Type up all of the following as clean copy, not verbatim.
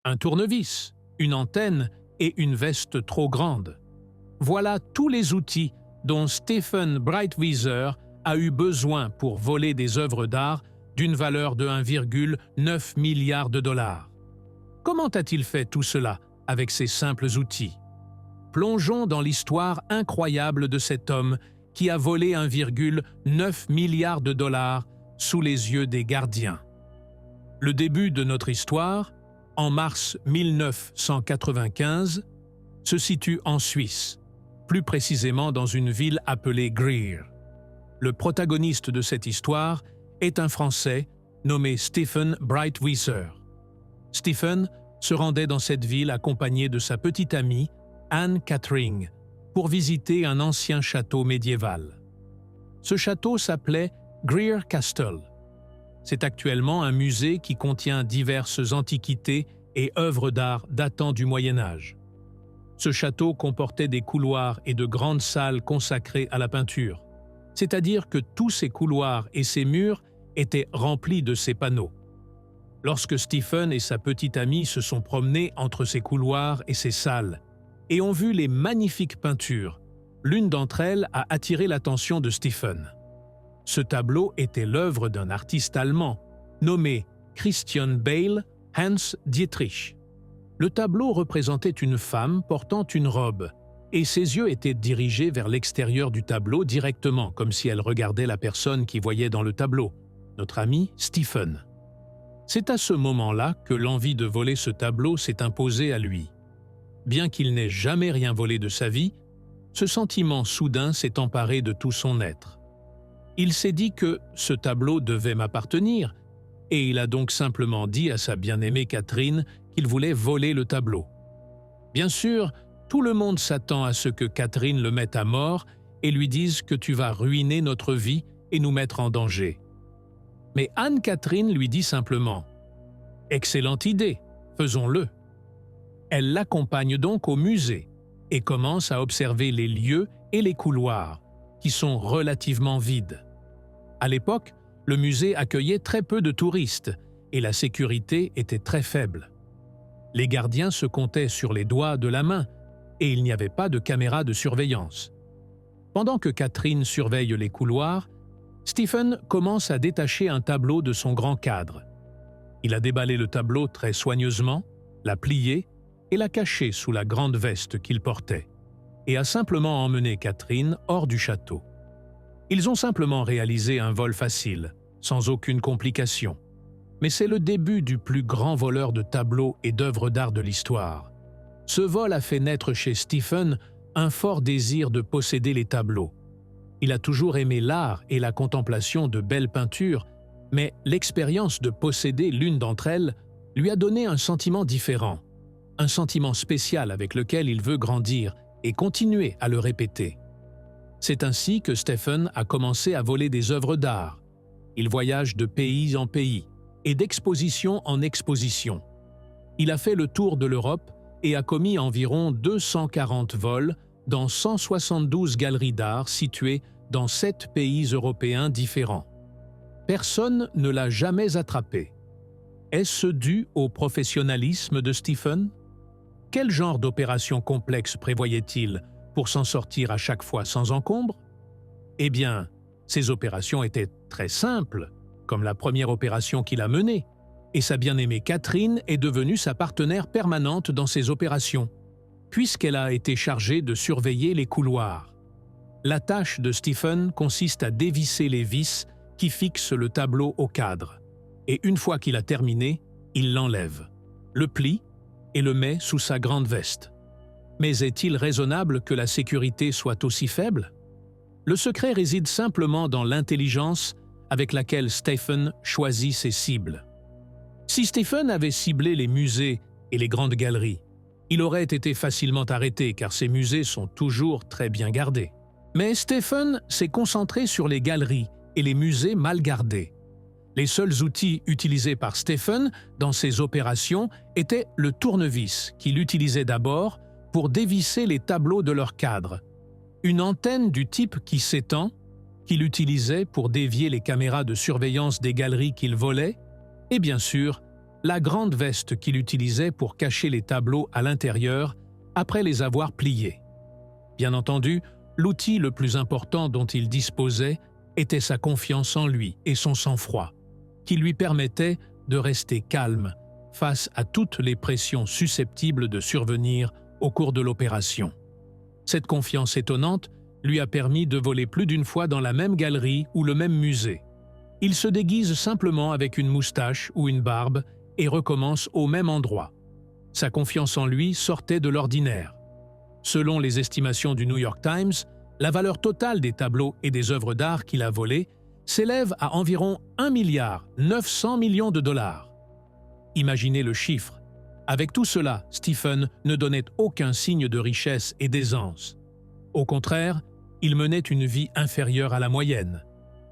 un tournevis, une antenne et une veste trop grande. Voilà tous les outils dont Stephen Breitwieser a eu besoin pour voler des œuvres d'art d'une valeur de 1,9 milliard de dollars. Comment a-t-il fait tout cela avec ces simples outils? Plongeons dans l'histoire incroyable de cet homme qui a volé 1,9 milliard de dollars sous les yeux des gardiens. Le début de notre histoire, en mars 1995, se situe en Suisse, plus précisément dans une ville appelée Greer. Le protagoniste de cette histoire est un Français nommé Stephen Breitwieser. Stephen se rendait dans cette ville accompagné de sa petite amie, Anne Catherine, pour visiter un ancien château médiéval. Ce château s'appelait Greer Castle. C'est actuellement un musée qui contient diverses antiquités et œuvres d'art datant du Moyen Âge. Ce château comportait des couloirs et de grandes salles consacrées à la peinture, c'est-à-dire que tous ces couloirs et ces murs étaient remplis de ces panneaux. Lorsque Stephen et sa petite amie se sont promenés entre ces couloirs et ces salles et ont vu les magnifiques peintures, l'une d'entre elles a attiré l'attention de Stephen. Ce tableau était l'œuvre d'un artiste allemand nommé Christian Bale Hans Dietrich. Le tableau représentait une femme portant une robe, et ses yeux étaient dirigés vers l'extérieur du tableau directement, comme si elle regardait la personne qui voyait dans le tableau, notre ami Stephen. C'est à ce moment-là que l'envie de voler ce tableau s'est imposée à lui. Bien qu'il n'ait jamais rien volé de sa vie, ce sentiment soudain s'est emparé de tout son être. Il s'est dit que ce tableau devait m'appartenir, et il a donc simplement dit à sa bien-aimée Catherine qu'il voulait voler le tableau. Bien sûr, tout le monde s'attend à ce que Catherine le mette à mort et lui dise que tu vas ruiner notre vie et nous mettre en danger. Mais Anne-Catherine lui dit simplement « Excellente idée, faisons-le ». Elle l'accompagne donc au musée et commence à observer les lieux et les couloirs, qui sont relativement vides. À l'époque, le musée accueillait très peu de touristes et la sécurité était très faible. Les gardiens se comptaient sur les doigts de la main et il n'y avait pas de caméra de surveillance. Pendant que Catherine surveille les couloirs, Stephen commence à détacher un tableau de son grand cadre. Il a déballé le tableau très soigneusement, l'a plié et l'a caché sous la grande veste qu'il portait, et a simplement emmené Catherine hors du château. Ils ont simplement réalisé un vol facile, sans aucune complication. Mais c'est le début du plus grand voleur de tableaux et d'œuvres d'art de l'histoire. Ce vol a fait naître chez Stephen un fort désir de posséder les tableaux. Il a toujours aimé l'art et la contemplation de belles peintures, mais l'expérience de posséder l'une d'entre elles lui a donné un sentiment différent, un sentiment spécial avec lequel il veut grandir et continuer à le répéter. C'est ainsi que Stephen a commencé à voler des œuvres d'art. Il voyage de pays en pays et d'exposition en exposition. Il a fait le tour de l'Europe et a commis environ 240 vols dans 172 galeries d'art situées dans 7 pays européens différents. Personne ne l'a jamais attrapé. Est-ce dû au professionnalisme de Stephen? Quel genre d'opération complexe prévoyait-il pour s'en sortir à chaque fois sans encombre? Eh bien, ces opérations étaient très simples, comme la première opération qu'il a menée, et sa bien-aimée Catherine est devenue sa partenaire permanente dans ces opérations, puisqu'elle a été chargée de surveiller les couloirs. La tâche de Stephen consiste à dévisser les vis qui fixent le tableau au cadre, et une fois qu'il a terminé, il l'enlève, le plie et le met sous sa grande veste. Mais est-il raisonnable que la sécurité soit aussi faible? Le secret réside simplement dans l'intelligence avec laquelle Stephen choisit ses cibles. Si Stephen avait ciblé les musées et les grandes galeries, il aurait été facilement arrêté car ces musées sont toujours très bien gardés. Mais Stephen s'est concentré sur les galeries et les musées mal gardés. Les seuls outils utilisés par Stephen dans ses opérations étaient le tournevis qu'il utilisait d'abord pour dévisser les tableaux de leur cadre, une antenne du type qui s'étend, qu'il utilisait pour dévier les caméras de surveillance des galeries qu'il volait, et bien sûr, la grande veste qu'il utilisait pour cacher les tableaux à l'intérieur après les avoir pliés. Bien entendu, l'outil le plus important dont il disposait était sa confiance en lui et son sang-froid, qui lui permettait de rester calme face à toutes les pressions susceptibles de survenir au cours de l'opération. Cette confiance étonnante lui a permis de voler plus d'une fois dans la même galerie ou le même musée. Il se déguise simplement avec une moustache ou une barbe et recommence au même endroit. Sa confiance en lui sortait de l'ordinaire. Selon les estimations du New York Times, la valeur totale des tableaux et des œuvres d'art qu'il a volés s'élève à environ 1,9 milliard de dollars. Imaginez le chiffre. Avec tout cela, Stephen ne donnait aucun signe de richesse et d'aisance. Au contraire, il menait une vie inférieure à la moyenne.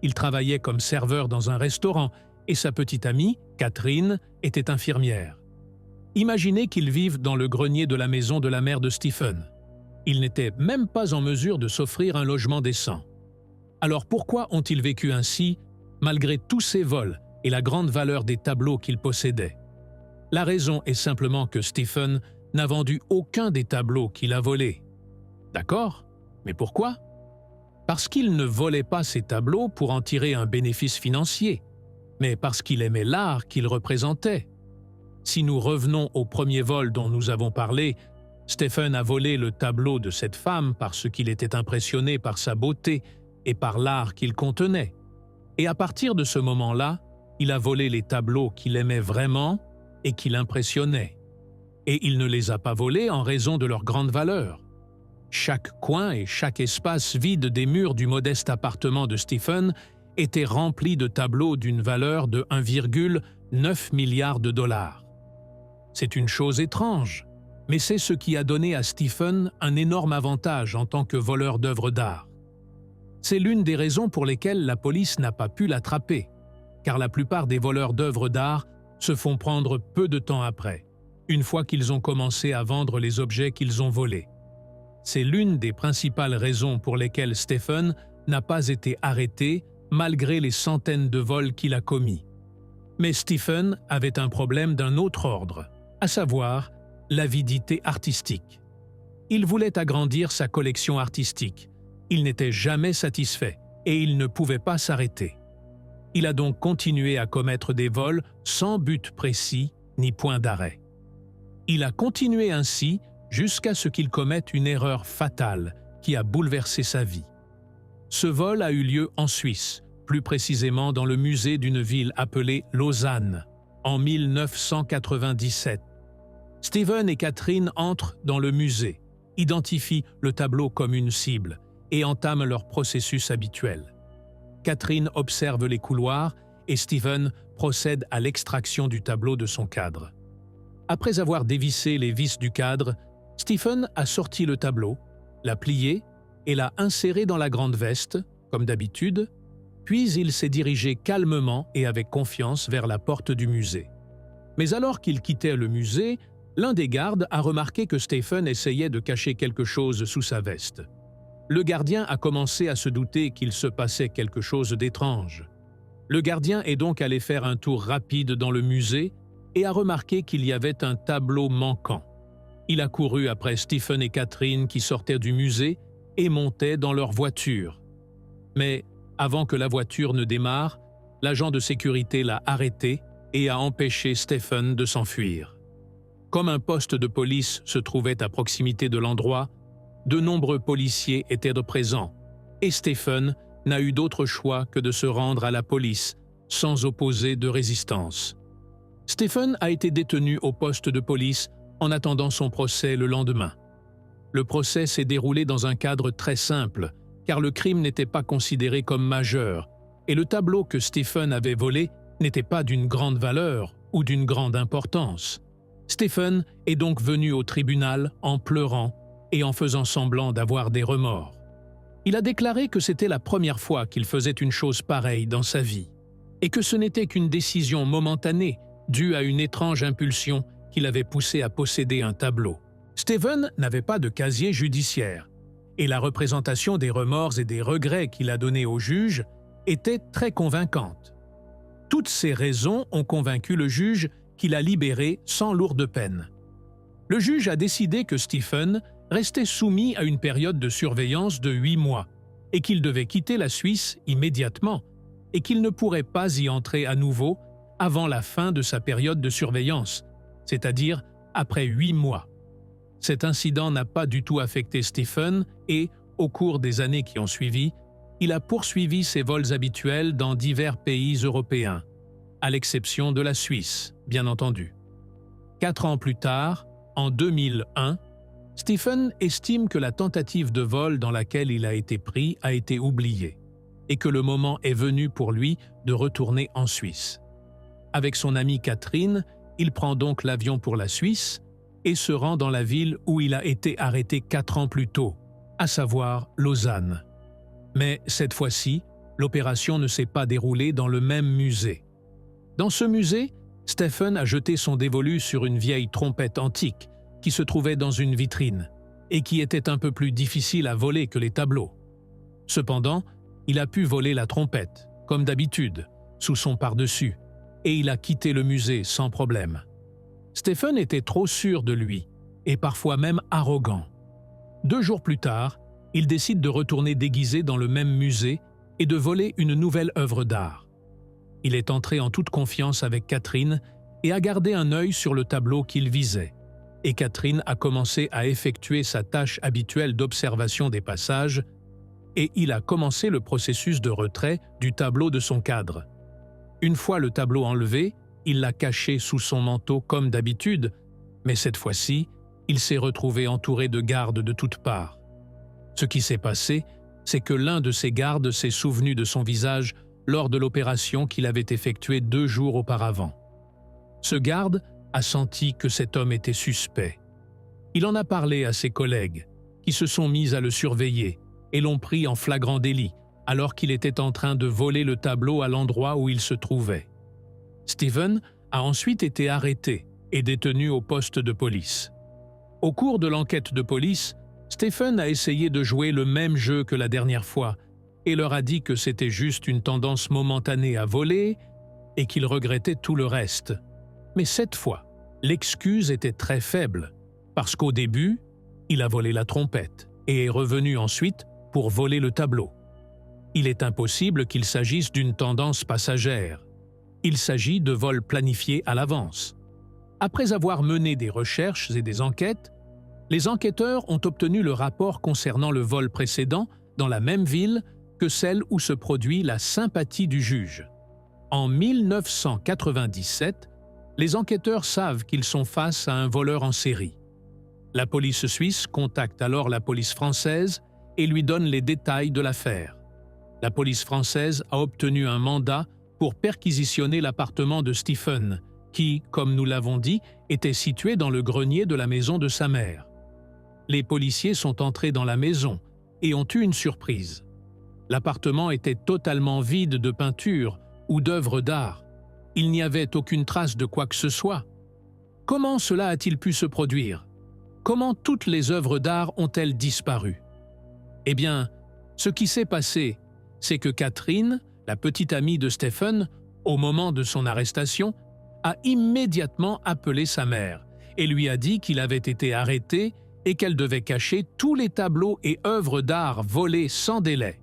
Il travaillait comme serveur dans un restaurant et sa petite amie, Catherine, était infirmière. Imaginez qu'ils vivent dans le grenier de la maison de la mère de Stephen. Ils n'étaient même pas en mesure de s'offrir un logement décent. Alors pourquoi ont-ils vécu ainsi, malgré tous ces vols et la grande valeur des tableaux qu'ils possédaient? La raison est simplement que Stephen n'a vendu aucun des tableaux qu'il a volés. D'accord, mais pourquoi? Parce qu'il ne volait pas ces tableaux pour en tirer un bénéfice financier, mais parce qu'il aimait l'art qu'ils représentaient. Si nous revenons au premier vol dont nous avons parlé, Stephen a volé le tableau de cette femme parce qu'il était impressionné par sa beauté et par l'art qu'il contenait. Et à partir de ce moment-là, il a volé les tableaux qu'il aimait vraiment et qui l'impressionnaient. Et il ne les a pas volés en raison de leur grande valeur. Chaque coin et chaque espace vide des murs du modeste appartement de Stephen était rempli de tableaux d'une valeur de 1,9 milliard de dollars. C'est une chose étrange, mais c'est ce qui a donné à Stephen un énorme avantage en tant que voleur d'œuvres d'art. C'est l'une des raisons pour lesquelles la police n'a pas pu l'attraper, car la plupart des voleurs d'œuvres d'art se font prendre peu de temps après, une fois qu'ils ont commencé à vendre les objets qu'ils ont volés. C'est l'une des principales raisons pour lesquelles Stephen n'a pas été arrêté malgré les centaines de vols qu'il a commis. Mais Stephen avait un problème d'un autre ordre, à savoir l'avidité artistique. Il voulait agrandir sa collection artistique. Il n'était jamais satisfait et il ne pouvait pas s'arrêter. Il a donc continué à commettre des vols sans but précis ni point d'arrêt. Il a continué ainsi jusqu'à ce qu'il commette une erreur fatale qui a bouleversé sa vie. Ce vol a eu lieu en Suisse, plus précisément dans le musée d'une ville appelée Lausanne, en 1997. Stephen et Catherine entrent dans le musée, identifient le tableau comme une cible et entament leur processus habituel. Catherine observe les couloirs et Stephen procède à l'extraction du tableau de son cadre. Après avoir dévissé les vis du cadre, Stephen a sorti le tableau, l'a plié et l'a inséré dans la grande veste, comme d'habitude, puis il s'est dirigé calmement et avec confiance vers la porte du musée. Mais alors qu'il quittait le musée, l'un des gardes a remarqué que Stephen essayait de cacher quelque chose sous sa veste. Le gardien a commencé à se douter qu'il se passait quelque chose d'étrange. Le gardien est donc allé faire un tour rapide dans le musée et a remarqué qu'il y avait un tableau manquant. Il a couru après Stephen et Catherine qui sortaient du musée et montaient dans leur voiture. Mais avant que la voiture ne démarre, l'agent de sécurité l'a arrêté et a empêché Stephen de s'enfuir. Comme un poste de police se trouvait à proximité de l'endroit, de nombreux policiers étaient présents et Stephen n'a eu d'autre choix que de se rendre à la police sans opposer de résistance. Stephen a été détenu au poste de police en attendant son procès le lendemain. Le procès s'est déroulé dans un cadre très simple, car le crime n'était pas considéré comme majeur et le tableau que Stephen avait volé n'était pas d'une grande valeur ou d'une grande importance. Stephen est donc venu au tribunal en pleurant et en faisant semblant d'avoir des remords. Il a déclaré que c'était la première fois qu'il faisait une chose pareille dans sa vie et que ce n'était qu'une décision momentanée due à une étrange impulsion qui l'avait poussé à posséder un tableau. Stephen n'avait pas de casier judiciaire et la représentation des remords et des regrets qu'il a donnés au juge était très convaincante. Toutes ces raisons ont convaincu le juge qu'il a libéré sans lourde peine. Le juge a décidé que Stephen restait soumis à une période de surveillance de 8 mois et qu'il devait quitter la Suisse immédiatement et qu'il ne pourrait pas y entrer à nouveau avant la fin de sa période de surveillance, c'est-à-dire après 8 mois. Cet incident n'a pas du tout affecté Stephen et, au cours des années qui ont suivi, il a poursuivi ses vols habituels dans divers pays européens, à l'exception de la Suisse, bien entendu. 4 ans plus tard, en 2001, Stephen estime que la tentative de vol dans laquelle il a été pris a été oubliée et que le moment est venu pour lui de retourner en Suisse. Avec son amie Catherine, il prend donc l'avion pour la Suisse et se rend dans la ville où il a été arrêté 4 ans plus tôt, à savoir Lausanne. Mais cette fois-ci, l'opération ne s'est pas déroulée dans le même musée. Dans ce musée, Stephen a jeté son dévolu sur une vieille trompette antique qui se trouvait dans une vitrine et qui était un peu plus difficile à voler que les tableaux. Cependant, il a pu voler la trompette, comme d'habitude, sous son par-dessus, et il a quitté le musée sans problème. Stephen était trop sûr de lui, et parfois même arrogant. 2 jours plus tard, il décide de retourner déguisé dans le même musée et de voler une nouvelle œuvre d'art. Il est entré en toute confiance avec Catherine et a gardé un œil sur le tableau qu'il visait. Et Catherine a commencé à effectuer sa tâche habituelle d'observation des passages, et il a commencé le processus de retrait du tableau de son cadre. Une fois le tableau enlevé, il l'a caché sous son manteau comme d'habitude, mais cette fois-ci, il s'est retrouvé entouré de gardes de toutes parts. Ce qui s'est passé, c'est que l'un de ces gardes s'est souvenu de son visage lors de l'opération qu'il avait effectuée 2 jours auparavant. Ce garde a senti que cet homme était suspect. Il en a parlé à ses collègues, qui se sont mis à le surveiller et l'ont pris en flagrant délit, alors qu'il était en train de voler le tableau à l'endroit où il se trouvait. Stephen a ensuite été arrêté et détenu au poste de police. Au cours de l'enquête de police, Stephen a essayé de jouer le même jeu que la dernière fois et leur a dit que c'était juste une tendance momentanée à voler et qu'il regrettait tout le reste. Mais cette fois, l'excuse était très faible, parce qu'au début, il a volé la trompette et est revenu ensuite pour voler le tableau. Il est impossible qu'il s'agisse d'une tendance passagère. Il s'agit de vols planifiés à l'avance. Après avoir mené des recherches et des enquêtes, les enquêteurs ont obtenu le rapport concernant le vol précédent dans la même ville que celle où se produit la sympathie du juge. En 1997, les enquêteurs savent qu'ils sont face à un voleur en série. La police suisse contacte alors la police française et lui donne les détails de l'affaire. La police française a obtenu un mandat pour perquisitionner l'appartement de Stephen, qui, comme nous l'avons dit, était situé dans le grenier de la maison de sa mère. Les policiers sont entrés dans la maison et ont eu une surprise. L'appartement était totalement vide de peinture ou d'œuvres d'art. Il n'y avait aucune trace de quoi que ce soit. Comment cela a-t-il pu se produire? Comment toutes les œuvres d'art ont-elles disparu? Eh bien, ce qui s'est passé, c'est que Catherine, la petite amie de Stephen, au moment de son arrestation, a immédiatement appelé sa mère et lui a dit qu'il avait été arrêté et qu'elle devait cacher tous les tableaux et œuvres d'art volés sans délai.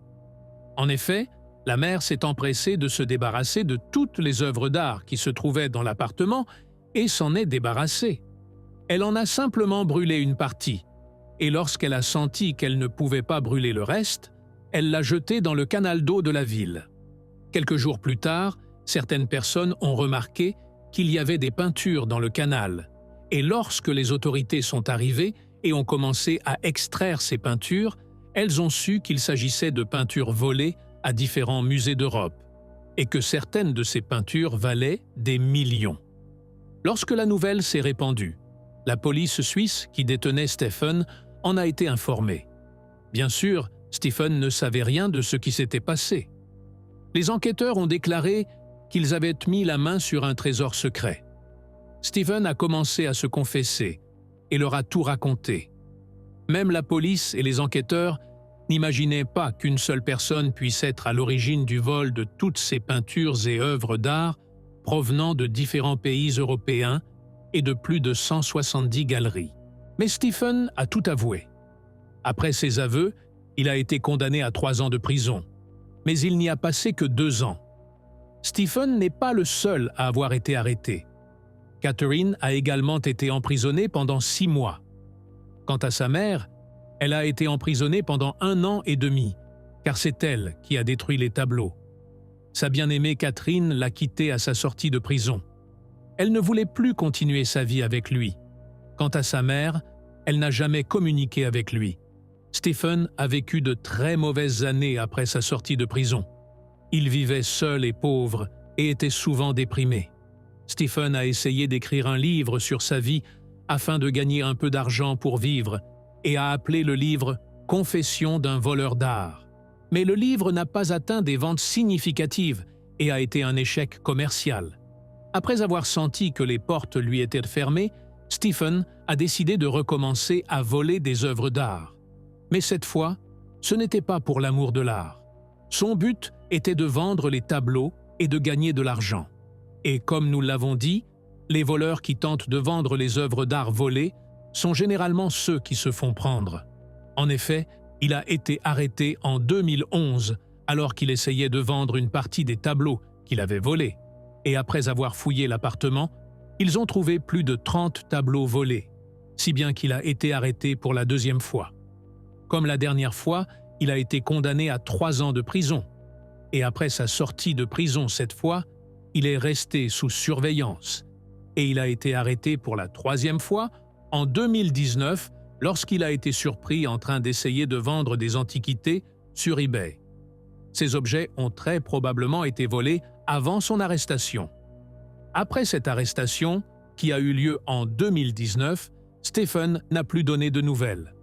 En effet, la mère s'est empressée de se débarrasser de toutes les œuvres d'art qui se trouvaient dans l'appartement et s'en est débarrassée. Elle en a simplement brûlé une partie, et lorsqu'elle a senti qu'elle ne pouvait pas brûler le reste, elle l'a jeté dans le canal d'eau de la ville. Quelques jours plus tard, certaines personnes ont remarqué qu'il y avait des peintures dans le canal, et lorsque les autorités sont arrivées et ont commencé à extraire ces peintures, elles ont su qu'il s'agissait de peintures volées à différents musées d'Europe, et que certaines de ces peintures valaient des millions. Lorsque la nouvelle s'est répandue, la police suisse qui détenait Stephen en a été informée. Bien sûr, Stephen ne savait rien de ce qui s'était passé. Les enquêteurs ont déclaré qu'ils avaient mis la main sur un trésor secret. Stephen a commencé à se confesser et leur a tout raconté. Même la police et les enquêteurs n'imaginaient pas qu'une seule personne puisse être à l'origine du vol de toutes ces peintures et œuvres d'art provenant de différents pays européens et de plus de 170 galeries. Mais Stephen a tout avoué. Après ses aveux, il a été condamné à 3 ans de prison. Mais il n'y a passé que 2 ans. Stephen n'est pas le seul à avoir été arrêté. Catherine a également été emprisonnée pendant 6 mois. Quant à sa mère, elle a été emprisonnée pendant 1 an et demi, car c'est elle qui a détruit les tableaux. Sa bien-aimée Catherine l'a quitté à sa sortie de prison. Elle ne voulait plus continuer sa vie avec lui. Quant à sa mère, elle n'a jamais communiqué avec lui. Stephen a vécu de très mauvaises années après sa sortie de prison. Il vivait seul et pauvre et était souvent déprimé. Stephen a essayé d'écrire un livre sur sa vie afin de gagner un peu d'argent pour vivre et a appelé le livre « Confession d'un voleur d'art ». Mais le livre n'a pas atteint des ventes significatives et a été un échec commercial. Après avoir senti que les portes lui étaient fermées, Stephen a décidé de recommencer à voler des œuvres d'art. Mais cette fois, ce n'était pas pour l'amour de l'art. Son but était de vendre les tableaux et de gagner de l'argent. Et comme nous l'avons dit, les voleurs qui tentent de vendre les œuvres d'art volées sont généralement ceux qui se font prendre. En effet, il a été arrêté en 2011 alors qu'il essayait de vendre une partie des tableaux qu'il avait volés. Et après avoir fouillé l'appartement, ils ont trouvé plus de 30 tableaux volés, si bien qu'il a été arrêté pour la 2e fois. Comme la dernière fois, il a été condamné à 3 ans de prison. Et après sa sortie de prison cette fois, il est resté sous surveillance. Et il a été arrêté pour la 3e fois en 2019 lorsqu'il a été surpris en train d'essayer de vendre des antiquités sur eBay. Ces objets ont très probablement été volés avant son arrestation. Après cette arrestation, qui a eu lieu en 2019, Stephen n'a plus donné de nouvelles.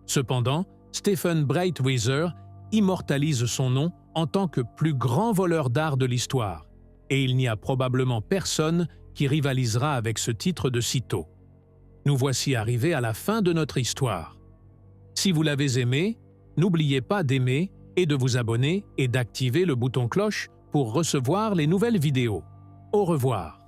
Cependant, Stephen Breitwieser immortalise son nom en tant que plus grand voleur d'art de l'histoire, et il n'y a probablement personne qui rivalisera avec ce titre de sitôt. Nous voici arrivés à la fin de notre histoire. Si vous l'avez aimé, n'oubliez pas d'aimer et de vous abonner et d'activer le bouton cloche pour recevoir les nouvelles vidéos. Au revoir.